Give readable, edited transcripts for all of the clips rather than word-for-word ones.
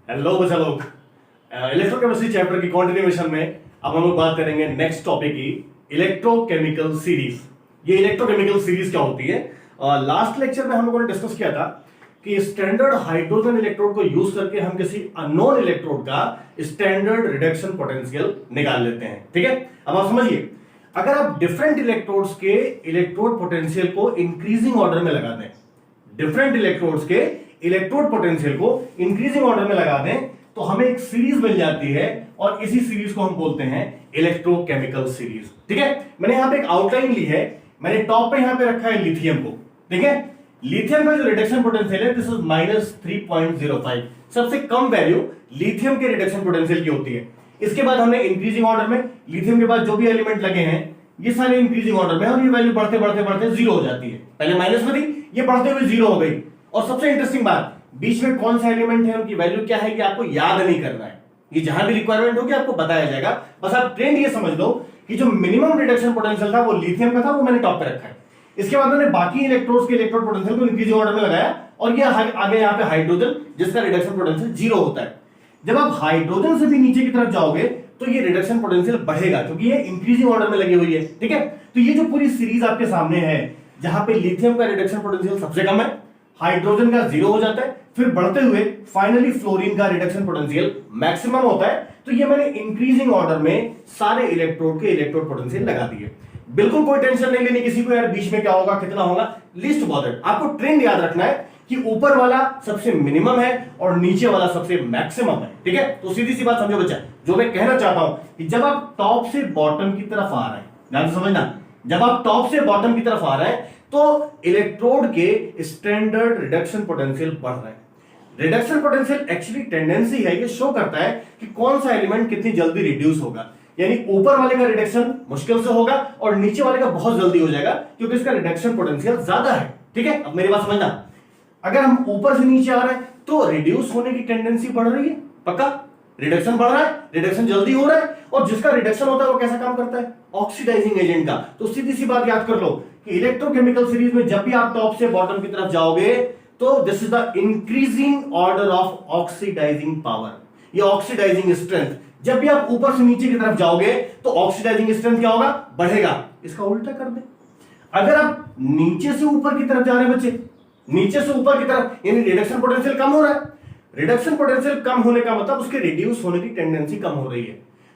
Hello बच्चा लोग, electrochemistry chapter की कंटिन्यूएशन में अब हम लोग बात करेंगे नेक्स्ट टॉपिक की इलेक्ट्रोकेमिकल सीरीज। ये इलेक्ट्रोकेमिकल सीरीज क्या होती है? लास्ट लेक्चर में हम लोगों ने डिस्कस किया था कि स्टैंडर्ड हाइड्रोजन इलेक्ट्रोड को यूज करके हम किसी अननोन इलेक्ट्रोड का स्टैंडर्ड रिडक्शन पोटेंशियल निकाल लेते हैं। ठीक है, अब आप समझिए, अगर आप डिफरेंट इलेक्ट्रोड्स के इलेक्ट्रोड पोटेंशियल को इंक्रीजिंग ऑर्डर में लगा दें, डिफरेंट इलेक्ट्रोड्स के इलेक्ट्रोड पोटेंशियल को इंक्रीजिंग ऑर्डर में लगा दें तो हमें एक सीरीज मिल जाती है और इसी सीरीज को हम बोलते हैं इलेक्ट्रोकेमिकल सीरीज। ठीक है, मैंने यहां पे एक आउटलाइन ली है, मैंने टॉप पे यहां पे रखा है लिथियम को। ठीक है, लिथियम का जो रिडक्शन पोटेंशियल है दिस इज -3.05। सबसे कम वैल्यू लिथियम के रिडक्शन पोटेंशियल की होती है। इसके बाद हमने इंक्रीजिंग ऑर्डर में लिथियम के बाद जो भी एलिमेंट लगे हैं ये सारे इंक्रीजिंग ऑर्डर में और ये वैल्यू बढ़ते बढ़ते बढ़ते जीरो हो जाती है। पहले माइनस में थी, ये बढ़ते हुए जीरो हो गई। और सबसे इंटरेस्टिंग बात, बीच में कौन सा एलिमेंट है उनकी वैल्यू क्या है ये आपको याद नहीं करना है, ये जहां भी रिक्वायरमेंट होगी आपको बताया जाएगा। बस आप ट्रेंड ये समझ लो कि जो मिनिमम रिडक्शन पोटेंशियल था वो लिथियम का था, वो मैंने टॉप पे रखा है। इसके बाद मैंने बाकी इलेक्ट्रोड्स के इलेक्ट्रोड पोटेंशियल को इंक्रीजिंग ऑर्डर में लगाया और ये आगे यहाँ पे हाइड्रोजन जिसका रिडक्शन पोटेंशियल जीरो होता है। जब आप हाइड्रोजन से भी नीचे की तरफ जाओगे तो ये रिडक्शन पोटेंशियल बढ़ेगा क्योंकि ये इंक्रीजिंग ऑर्डर में लगी हुई है। ठीक है, तो ये जो पूरी सीरीज आपके सामने है जहां पे लिथियम का रिडक्शन पोटेंशियल सबसे कम है, हाइड्रोजन का जीरो हो जाता है, फिर बढ़ते हुए फाइनली फ्लोरीन का रिडक्शन पोटेंशियल मैक्सिमम होता है। तो ये मैंने इंक्रीजिंग ऑर्डर में सारे इलेक्ट्रोड के इलेक्ट्रोड पोटेंशियल लगा दिए। बिल्कुल कोई टेंशन नहीं लेनी किसी को यार बीच में क्या होगा कितना होगा, लीस्ट बॉदर्ड। आपको ट्रेंड याद रखना है कि ऊपर वाला सबसे मिनिमम है और नीचे वाला सबसे मैक्सिमम है। ठीक है, तो सीधी सी बात समझो बच्चा, जो मैं कहना चाहता हूं कि जब आप टॉप से बॉटम की तरफ आ रहे हैं, ध्यान से समझना, जब आप टॉप से बॉटम की तरफ आ रहे हैं तो इलेक्ट्रोड के स्टैंडर्ड रिडक्शन पोटेंशियल बढ़ रहे हैं। रिडक्शन पोटेंशियल एक्चुअली टेंडेंसी है, ये शो करता है कि कौन सा एलिमेंट कितनी जल्दी रिड्यूस होगा। यानी ऊपर वाले का रिडक्शन मुश्किल से होगा और नीचे वाले का बहुत जल्दी हो जाएगा क्योंकि इसका रिडक्शन पोटेंशियल ज्यादा है। ठीक है, अब मेरी बात समझना, अगर हम ऊपर से नीचे आ रहे हैं तो रिड्यूस होने की टेंडेंसी बढ़ रही है, पक्का रिडक्शन बढ़ रहा है, रिडक्शन जल्दी हो रहा है। और जिसका रिडक्शन होता है वो कैसा काम करता है? ऑक्सीडाइजिंग एजेंट का। तो सीधी सी बात याद कर लो कि इलेक्ट्रोकेमिकल सीरीज में जब भी आप टॉप से बॉटम की तरफ जाओगे तो this is the increasing order of oxidising power, ये ऑक्सीडाइजिंग स्ट्रेंथ। जब भी आप ऊपर से नीचे की तरफ जाओगे तो ऑक्सीडाइजिंग स्ट्रेंथ क्या होगा? बढ़ेगा। इसका उल्टा कर दे, अगर आप नीचे से ऊपर की तरफ जा रहे हैं बच्चे, नीचे से ऊपर की तरफ, यानी रिडक्शन पोटेंशियल कम हो रहा है। रिडक्शन पोटेंशियल कम होने का मतलब उसके रिड्यूस होने की टेंडेंसी कम हो रही है।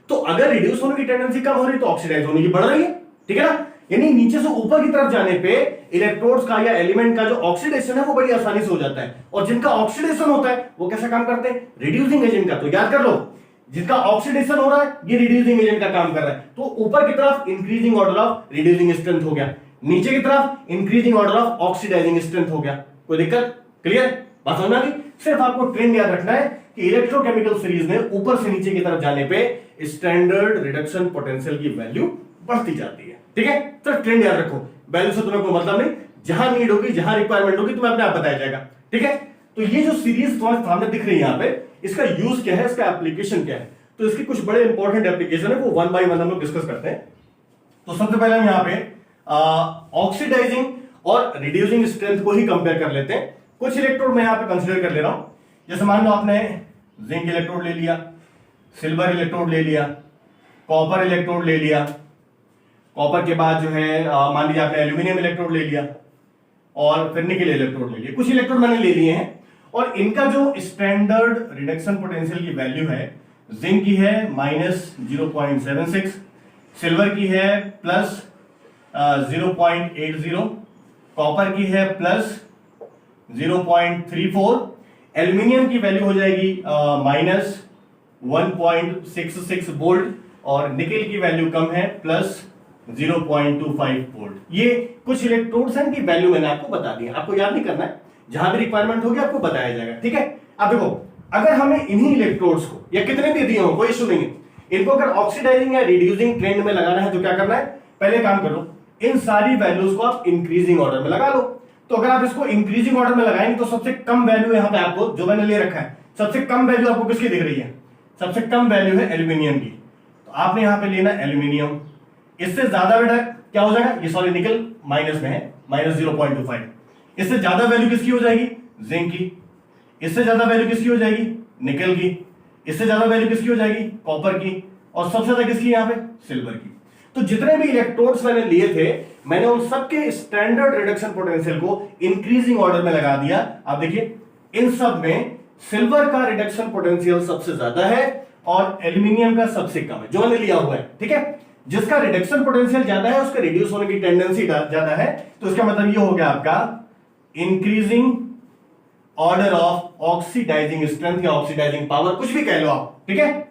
तो अगर रिड्यूस होने की टेंडेंसी कम हो रही है तो ऑक्सीडाइज होने की बढ़ रही है। ठीक है ना, यानी नीचे से ऊपर की तरफ जाने पे इलेक्ट्रोड्स का या एलिमेंट का जो ऑक्सीडेशन है वो बड़ी आसानी से हो जाता है। और जिनका ऑक्सीडेशन होता है वो कैसा काम करते हैं? रिड्यूसिंग एजेंट का। तो याद कर लो, जिसका ऑक्सीडेशन हो रहा है ये रिड्यूसिंग एजेंट का काम कर रहा है। तो ऊपर की तरफ increasing order of reducing strength हो गया, नीचे की तरफ increasing order of oxidising strength हो गया। कोई दिक्कत? क्लियर बात समझ में आ गई? सिर्फ आपको ट्रेंड याद रखना है कि इलेक्ट्रोकेमिकल सीरीज में ऊपर से नीचे की तरफ जाने पे स्टैंडर्ड रिडक्शन पोटेंशियल की वैल्यू बढ़ती जाती है। ठीक है, तो ट्रेंड याद रखो, वैल्यू से तुम्हें कोई मतलब नहीं, जहां नीड होगी जहां रिक्वायरमेंट होगी तुम्हें अपने आप बताया जाएगा। ठीक है, तो ये जो सीरीज तुम्हारे सामने दिख रही है यहाँ पे, इसका यूज क्या है, इसका एप्लीकेशन क्या है, तो इसकी कुछ बड़े इंपॉर्टेंट एप्लीकेशन है, वो वन बाय वन हम लोग डिस्कस करते हैं। तो सबसे पहले हम यहाँ पे ऑक्सीडाइजिंग और रिड्यूसिंग स्ट्रेंथ को ही कंपेयर कर लेते हैं। कुछ इलेक्ट्रोड मैं यहाँ पे कंसीडर कर ले रहा हूं, जैसे मान लो आपने जिंक इलेक्ट्रोड ले लिया, सिल्वर इलेक्ट्रोड ले लिया, कॉपर इलेक्ट्रोड ले लिया, कॉपर के बाद जो है मान लीजिए आपने एल्यूमिनियम इलेक्ट्रोड ले लिया और फिर निकल इलेक्ट्रोड ले लिया। कुछ इलेक्ट्रोड मैंने ले लिए हैं और इनका जो स्टैंडर्ड रिडक्शन पोटेंशियल की वैल्यू है, जिंक की है -0.76, सिल्वर की है +0.80, कॉपर की है +0.34, एल्यूमिनियम की वैल्यू हो जाएगी -1.66 वोल्ट और निकेल की वैल्यू कम है +0.25 वोल्ट। ये कुछ इलेक्ट्रोड्स हैं की वैल्यू मैंने आपको बता दी है, आपको याद नहीं करना है, जहां भी रिक्वायरमेंट होगी आपको बताया जाएगा। ठीक है, अब देखो, अगर हमें इन्हीं इलेक्ट्रोड्स को या कितने भी दिए हो कोई इशू नहीं है, इनको अगर ऑक्सीडाइजिंग या रिड्यूसिंग ट्रेंड में लगाना है तो क्या करना है? पहले काम करो, इन सारी वैल्यूज को आप इंक्रीजिंग ऑर्डर में लगा लो। तो अगर आप इसको इंक्रीजिंग ऑर्डर में लगाएंगे तो सबसे कम वैल्यू यहां पे आपको जो मैंने ले रखा है, सबसे कम वैल्यू आपको किसकी दिख रही है? सबसे कम वैल्यू है एल्यूमिनियम की। तो आपने यहां पे लेना एल्यूमिनियम, इससे ज्यादा बेटा क्या हो जाएगा? ये सॉरी निकल माइनस में है -0.25। इससे ज्यादा वैल्यू किसकी हो जाएगी? जिंक की। इससे ज्यादा वैल्यू किसकी हो जाएगी? निकल की, इससे ज्यादा वैल्यू किसकी हो जाएगी, कॉपर की, और सबसे ज्यादा किसकी यहां पे, सिल्वर की। तो जितने भी इलेक्ट्रोड्स मैंने लिए थे, मैंने उन सबके स्टैंडर्ड रिडक्शन पोटेंशियल को इंक्रीजिंग ऑर्डर में लगा दिया। आप देखिए इन सब में सिल्वर का रिडक्शन पोटेंशियल सबसे ज्यादा है और एल्यूमिनियम का सबसे कम है, जो मैंने लिया हुआ है, ठीक है। जिसका रिडक्शन पोटेंशियल ज्यादा है उसका रिड्यूस होने की टेंडेंसी ज्यादा है, तो इसका मतलब ये हो गया आपका increasing order of oxidising strength या ऑक्सीडाइजिंग पावर, कुछ भी कह लो आप, ठीक है,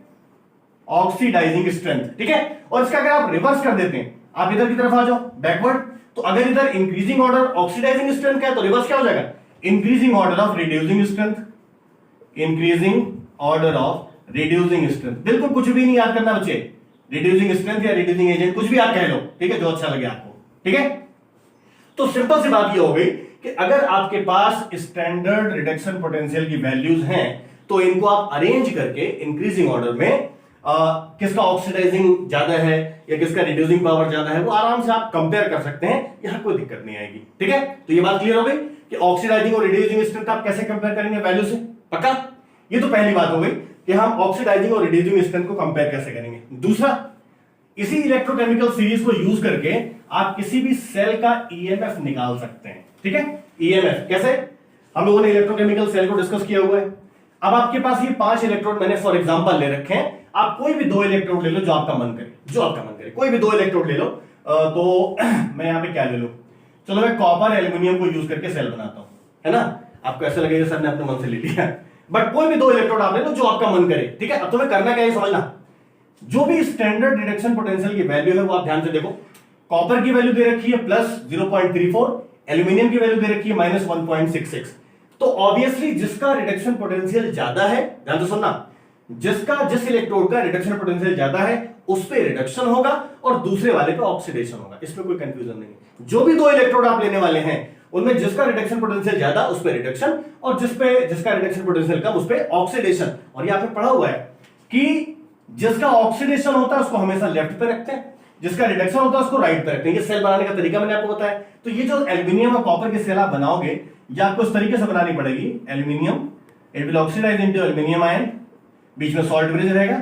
ऑक्सीडाइजिंग स्ट्रेंथ, ठीक है। और इसका अगर आप रिवर्स कर देते हैं, आप इधर की तरफ आ जाओ बैकवर्ड, तो अगर इधर इंक्रीजिंग ऑर्डर ऑक्सीडाइजिंग स्ट्रेंथ का है तो रिवर्स क्या हो जाएगा, increasing order of reducing strength, increasing order of reducing strength. बिल्कुल कुछ भी नहीं याद करना बच्चे, रिड्यूसिंग स्ट्रेंथ या रिड्यूसिंग एजेंट कुछ भी आप कह लो, ठीक है, जो अच्छा लगे आपको, ठीक है। तो सिंपल सी बात ये हो गई कि अगर आपके पास स्टैंडर्ड रिडक्शन पोटेंशियल की वैल्यूज हैं तो इनको आप अरेंज करके इंक्रीजिंग ऑर्डर में किसका ऑक्सीडाइजिंग ज्यादा है या किसका रिड्यूसिंग पावर ज्यादा है वो आराम से आप कंपेयर कर सकते हैं, यहां कोई दिक्कत नहीं आएगी, ठीक है। तो ये बात क्लियर हो गई कि ऑक्सीडाइजिंग और रिड्यूसिंग स्ट्रेंथ आप कैसे कंपेयर करेंगे वैल्यू से, पक्का। ये तो पहली बात हो गई कि हम ऑक्सीडाइजिंग और रिड्यूसिंग स्ट्रेंथ को कंपेयर कैसे करेंगे। दूसरा, इसी इलेक्ट्रोकेमिकल सीरीज को यूज करके आप किसी भी सेल का ईएमएफ निकाल सकते हैं, ठीक है। ईएमएफ कैसे, हम लोगों ने इलेक्ट्रोकेमिकल सेल को डिस्कस किया हुआ है। अब आपके पास ये 5 इलेक्ट्रोड मैंने फॉर एग्जांपल ले रखे हैं, आप कोई भी 2 इलेक्ट्रोड ले लो जो आपका मन करे, जो आपका मन करे, कोई भी 2 इलेक्ट्रोड ले लो। तो मैं यहां पे क्या ले लूं, चलो मैं कॉपर एल्यूमिनियम को यूज करके सेल बनाता हूं, है ना। आपको ऐसा लगेगा सर ने अपने मन से ले लिया, बट कोई भी 2 इलेक्ट्रोड आप ले लो जो आपका मन करे, ठीक है। अब तुम्हें करना क्या है समझना, जो भी स्टैंडर्ड रिडक्शन पोटेंशियल की वैल्यू है वो आप ध्यान से देखो। कॉपर की वैल्यू दे रखी है +0.34, एल्यूमिनियम की वैल्यू दे रखी है -1.66। तो ऑब्वियसली जिसका रिडक्शन पोटेंशियल ज्यादा है, ध्यान से सुनना, जिस इलेक्ट्रोड का रिडक्शन पोटेंशियल ज्यादा है उस पे रिडक्शन होगा और दूसरे वाले पे ऑक्सीडेशन होगा, इसमें कोई कंफ्यूजन नहीं है। जो भी 2 इलेक्ट्रोड आप लेने वाले हैं उनमें जिसका रिडक्शन पोटेंशियल ज्यादा उस पे रिडक्शन और जिसका रिडक्शन पोटेंशियल कम उस पे ऑक्सीडेशन। और यहां पे पढ़ा हुआ है कि जिसका ऑक्सीडेशन होता है उसको हमेशा लेफ्ट पे रखते हैं, जिसका रिडक्शन होता है उसको राइट पे रखते हैं। ये सेल बनाने का तरीका मैंने आपको बताया। तो ये जो एल्यूमिनियम और कॉपर की सेल आप बनाओगे ये आपको इस तरीके से बनानी पड़ेगी। Aluminium, it will oxidise into aluminium ion, बीच में सॉल्ट ब्रिज रहेगा,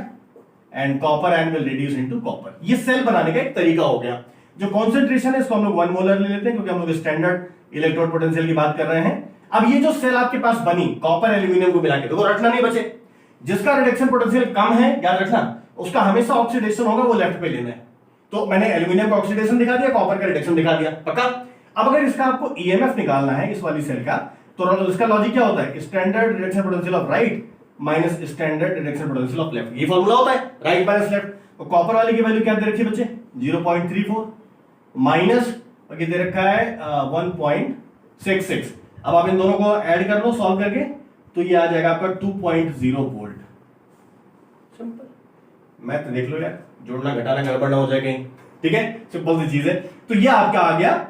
and copper ion will reduce into copper. ये सेल बनाने का एक तरीका हो गया। जो कॉन्सेंट्रेशन है इसको हम लोग 1 मोलर ले लेते हैं क्योंकि हम लोग स्टैंडर्ड इलेक्ट्रोड पोटेंशियल की बात कर रहे हैं। अब ये जो सेल आपके पास बनी कॉपर एल्यूमिनियम को मिला के, देखो रटना नहीं बचे, जिसका रिडक्शन पोटेंशियल कम है याद रखना उसका हमेशा ऑक्सीडेशन होगा, वो लेफ्ट पे लेना है। तो मैंने एल्यूमिनियम का ऑक्सीडेशन दिखा दिया, कॉपर का रिडक्शन दिखा दिया, पक्का। अब अगर इसका आपको ईएमएफ निकालना है इस वाली सेल का, तो इसका लॉजिक क्या होता है, standard reduction potential of right minus standard reduction potential of left. ये फॉर्मूला होता है राइट माइनस लेफ्ट। तो कॉपर वाले की वैल्यू क्या दे रखी है बच्चे, 0.34 माइनस और ये दे रखा है 1.66। अब आप इन दोनों को ऐड कर लो सॉल्व करके, तो ये आ जाएगा आपका 2.0 वोल्ट। सिंपल मैथ देख लो यार, जोड़ना घटाना गड़बड़ ना हो जाए कहीं, ठीक है, सिंपल सी चीज है। तो ये आपका आ गया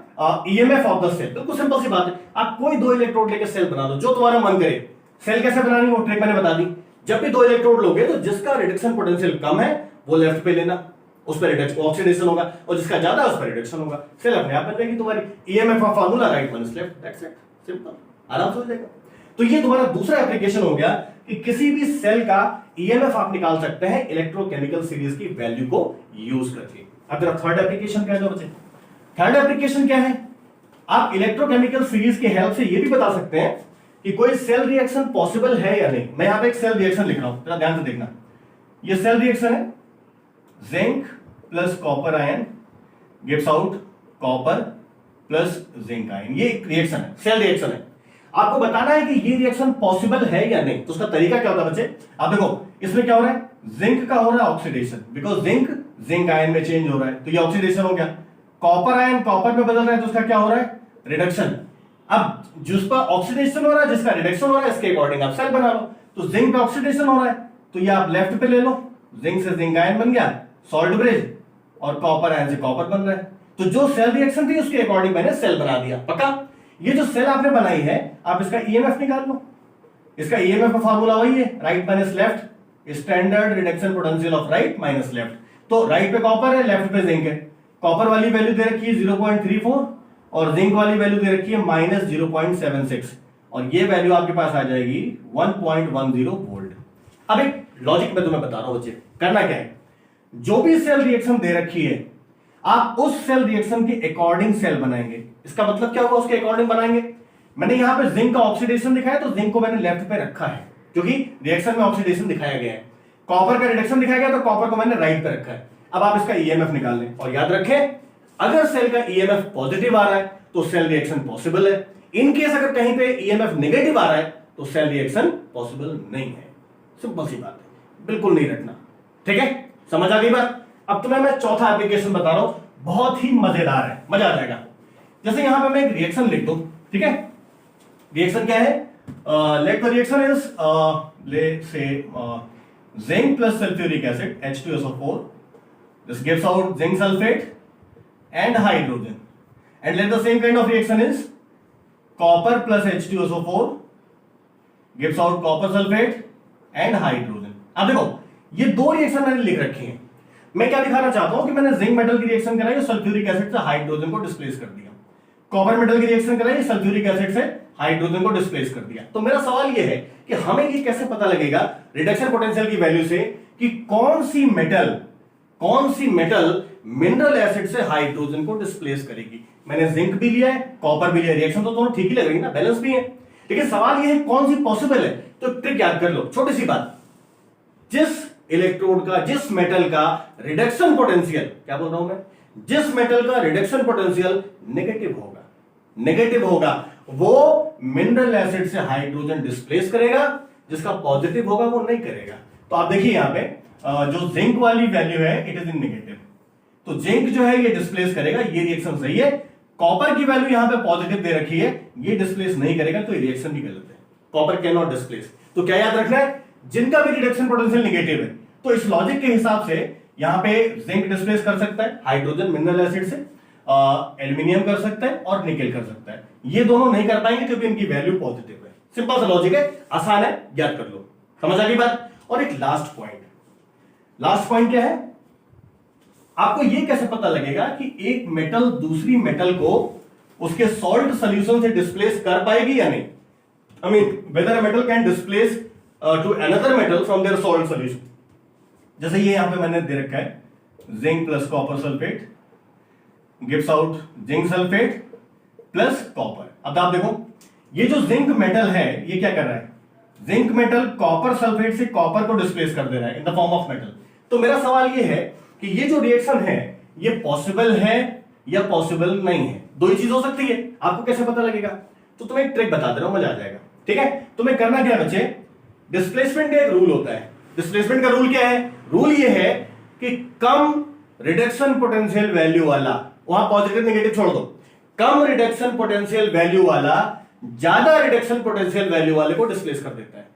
ईएमएफ ऑफ द सेल। बिल्कुल सिंपल सी बात है, आप कोई 2 इलेक्ट्रोड लेकर सेल बना दो जो तुम्हारा मन करे। सेल कैसे बनानी वो ट्रिक मैंने बता दी। जब भी 2 इलेक्ट्रोड लोगे तो जिसका रिडक्शन पोटेंशियल कम है वो लेफ्ट पे लेना, उस पर रिडक्शन ऑक्सीडेशन होगा, और जिसका ज्यादा है उस पर रिडक्शन होगा। सेल अपने आप बन जाएगी तुम्हारी। ईएमएफ का formula right minus left, that's it, simple, आराम से हो जाएगा। तो ये तुम्हारा दूसरा एप्लीकेशन हो गया कि किसी भी सेल का ईएमएफ आप निकाल सकते हैं इलेक्ट्रोकेमिकल सीरीज की वैल्यू को यूज करके। अब जरा थर्ड एप्लीकेशन क्या है बच्चे, थर्ड एप्लीकेशन क्या है, आप इलेक्ट्रोकेमिकल सीरीज की हेल्प से ये भी बता सकते हैं कि कोई सेल रिएक्शन पॉसिबल है या नहीं। मैं यहां पे एक सेल रिएक्शन लिख रहा हूं, जरा ध्यान से देखना। ये सेल रिएक्शन है, zinc plus copper ion gives out copper plus zinc ion. ये एक रिएक्शन है, सेल रिएक्शन है। आपको बताना है कि ये रिएक्शन पॉसिबल है या नहीं। तो उसका तरीका क्या होता है बच्चे, आप देखो इसमें क्या हो रहा है, जिंक का हो रहा है ऑक्सीडेशन, बिकॉज जिंक आयन में चेंज हो रहा है, तो ये ऑक्सीडेशन हो गया। कॉपर आयन कॉपर में बदल रहा है, तो उसका क्या हो रहा है, रिडक्शन। अब जिस पर ऑक्सीडेशन हो रहा है, जिसका रिडक्शन हो रहा है, इसके अकॉर्डिंग आप सेल बना लो। तो जिंक पे ऑक्सीडेशन हो रहा है, तो ये आप लेफ्ट पे ले लो, जिंक से जिंक आयन बन गया, सॉल्ट ब्रिज, और कॉपर आयन से कॉपर बन रहा है। तो जो सेल रिएक्शन थी उसके अकॉर्डिंग मैंने सेल बना दिया, पक्का। ये जो सेल आपने बनाई है, आप इसका ईएमएफ निकाल लो। इसका ईएमएफ का फार्मूला वही है, right minus left, standard reduction potential of right minus left. तो राइट पे कॉपर है, लेफ्ट पे जिंक है। कॉपर वाली वैल्यू दे रखी है 0.34 और जिंक वाली वैल्यू दे रखी है -0.76, और ये वैल्यू आपके पास आ जाएगी 1.10 वोल्ट। अब एक लॉजिक मैं तुम्हें बता रहा हूं बच्चे, करना क्या है, जो भी सेल रिएक्शन दे रखी है आप उस सेल रिएक्शन के अकॉर्डिंग सेल बनाएंगे। इसका मतलब क्या होगा, उसके अकॉर्डिंग बनाएंगे। मैंने यहां पे जिंक का ऑक्सीडेशन दिखाया तो जिंक को मैंने लेफ्ट पे रखा है क्योंकि रिएक्शन में ऑक्सीडेशन दिखाया गया है। कॉपर का रिडक्शन दिखाया गया तो कॉपर को मैंने राइट पे रखा है। अब आप इसका ईएमएफ निकाल लें और याद रखें अगर सेल का ईएमएफ पॉजिटिव आ रहा है तो सेल रिएक्शन पॉसिबल है। इन केस अगर कहीं पे ईएमएफ नेगेटिव आ रहा है तो सेल रिएक्शन पॉसिबल नहीं है। सिंपल सी बात है, बिल्कुल नहीं रखना। ठीक है, समझ आ गई बात। अब तुम्हें मैं चौथा एप्लीकेशन बता रहा हूं, बहुत ही मजेदार है, मजा आ जाएगा। जैसे यहां पे मैं एक रिएक्शन लिख दूं, ठीक है, रिएक्शन क्या है, let the reaction is let से zinc plus sulphuric acid H2SO4, this gives out zinc sulfate and hydrogen, and let the same kind of reaction is copper plus H2SO4 gives out copper sulfate and hydrogen। अब देखो ये दो reaction मैंने लिख रखी हैं। मैं क्या दिखाना चाहता हूं कि मैंने जिंक मेटल की रिएक्शन कराई, सल्फ्यूरिक एसिड से हाइड्रोजन को डिस्प्लेस कर दिया। कॉपर मेटल की रिएक्शन कराई, सल्फ्यूरिक एसिड से हाइड्रोजन को डिस्प्लेस कर दिया। तो मेरा सवाल यह है कि हमें ये कैसे पता लगेगा रिडक्शन पोटेंशियल की वैल्यू से कि कौन सी मेटल मिनरल एसिड से हाइड्रोजन को डिस्प्लेस करेगी। मैंने जिंक भी लिया है, कॉपर भी लिया, रिएक्शन तो दोनों ठीक ही लग रही ना, बैलेंस भी है। ठीक है, सवाल यह है कौन सी पॉसिबल है। तो ट्रिक याद कर लो, छोटी सी बात, जिस इलेक्ट्रोड का, जिस मेटल का रिडक्शन पोटेंशियल, क्या बोल रहा हूं मैं, जिस मेटल का रिडक्शन पोटेंशियल नेगेटिव होगा वो मिनरल एसिड से हाइड्रोजन डिस्प्लेस करेगा, जिसका पॉजिटिव होगा वो नहीं करेगा। तो आप देखिए यहां पे जो जिंक वाली वैल्यू है इट इज इन नेगेटिव, तो जिंक जो है ये डिस्प्लेस करेगा, ये रिएक्शन सही है। कॉपर की वैल्यू यहां पे पॉजिटिव दे रखी है, ये डिस्प्लेस नहीं करेगा, तो ये रिएक्शन भी गलत है। Copper can not displace. तो क्या याद रखना है, जिनका भी रिडक्शन पोटेंशियल नेगेटिव है तो इस लॉजिक के हिसाब से यहां पे जिंक डिस्प्लेस कर सकता है हाइड्रोजन मिनरल एसिड से, एल्यूमिनियम कर सकता है और निकेल कर सकता है। ये दोनों नहीं कर पाएंगे क्योंकि इनकी वैल्यू पॉजिटिव है। सिंपल सा लॉजिक है, आसान है, याद कर लो। समझ आ गई बात। और एक लास्ट पॉइंट क्या है, आपको ये कैसे पता लगेगा कि एक मेटल दूसरी मेटल को उसके सॉल्ट सॉल्यूशन से डिस्प्लेस कर पाएगी या नहीं। I mean whether a metal can displace to another metal from their salt solution. जैसे ये यहां पे मैंने दे रखा है zinc plus copper sulphate gives out zinc sulphate plus copper. अब आप देखो ये जो जिंक मेटल है ये क्या कर रहा है, जिंक मेटल कॉपर सल्फेट से कॉपर को डिस्प्लेस कर दे रहा है in the form of metal. तो मेरा सवाल ये है कि ये जो रिएक्शन है ये पॉसिबल है या पॉसिबल नहीं है। दो ही चीज हो सकती है, आपको कैसे पता लगेगा। तो तुम्हें एक ट्रिक बता दे रहा हूं, मजा आ जाएगा। ठीक है, तुम्हें करना क्या है बच्चे, डिस्प्लेसमेंट का एक रूल होता है। डिस्प्लेसमेंट का रूल क्या है, रूल ये है कि कम रिडक्शन पोटेंशियल वैल्यू वाला, वहां पॉजिटिव नेगेटिव छोड़ दो, कम रिडक्शन पोटेंशियल वैल्यू वाला ज्यादा रिडक्शन पोटेंशियल वैल्यू वाले को डिस्प्लेस कर देता है।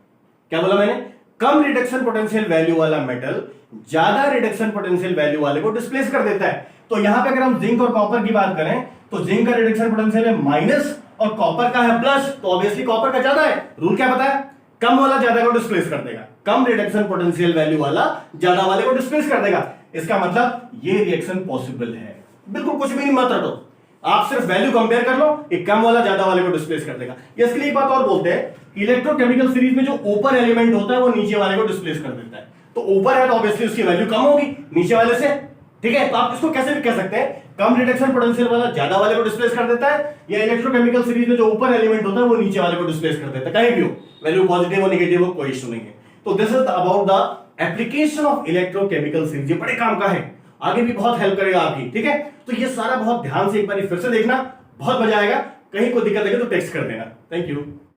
क्या बोला मैंने, कम रिडक्शन पोटेंशियल वैल्यू वाला मेटल ज्यादा रिडक्शन पोटेंशियल वैल्यू वाले को डिस्प्लेस कर देता है। तो यहां पे अगर हम जिंक और कॉपर की बात करें तो जिंक का रिडक्शन पोटेंशियल है माइनस और कॉपर का है प्लस, तो ऑब्वियसली कॉपर का ज्यादा है। रूल क्या बताया, कम वाला ज्यादा को डिस्प्लेस कर देगा, कम रिडक्शन पोटेंशियल वैल्यू वाला ज्यादा वाले को डिस्प्लेस कर देगा। इसका मतलब ये रिएक्शन पॉसिबल है। बिल्कुल कुछ भी नहीं मत रटो, आप सिर्फ वैल्यू कंपेयर कर लो, एक कम वाला ज्यादा वाले को डिस्प्लेस कर देगा। इसके लिए एक बात और बोलते हैं, इलेक्ट्रोकेमिकल सीरीज में जो ऊपर एलिमेंट होता है वो नीचे वाले को डिस्प्लेस कर देता है। तो ऊपर है तो ऑब्वियसली उसकी वैल्यू कम होगी नीचे वाले से। ठीक है, तो आप इसको कैसे भी कह सकते हैं, कम रिडक्शन पोटेंशियल वाला ज्यादा वाले को डिस्प्लेस कर देता है, या इलेक्ट्रोकेमिकल सीरीज में जो ऊपर एलिमेंट होता है वो नीचे वाले को डिस्प्लेस कर देता है। कहीं भी हो, वैल्यू पॉजिटिव हो नेगेटिव हो, कोई इश्यू नहीं है। तो this is about the application of electrochemical series. ये बड़े काम का है, आगे भी बहुत हेल्प करेगा आपकी। ठीक है, तो ये सारा बहुत ध्यान से एक बार फिर से देखना, बहुत मजा आएगा। कहीं कोई दिक्कत लगे तो टेक्स्ट कर देना। Thank you.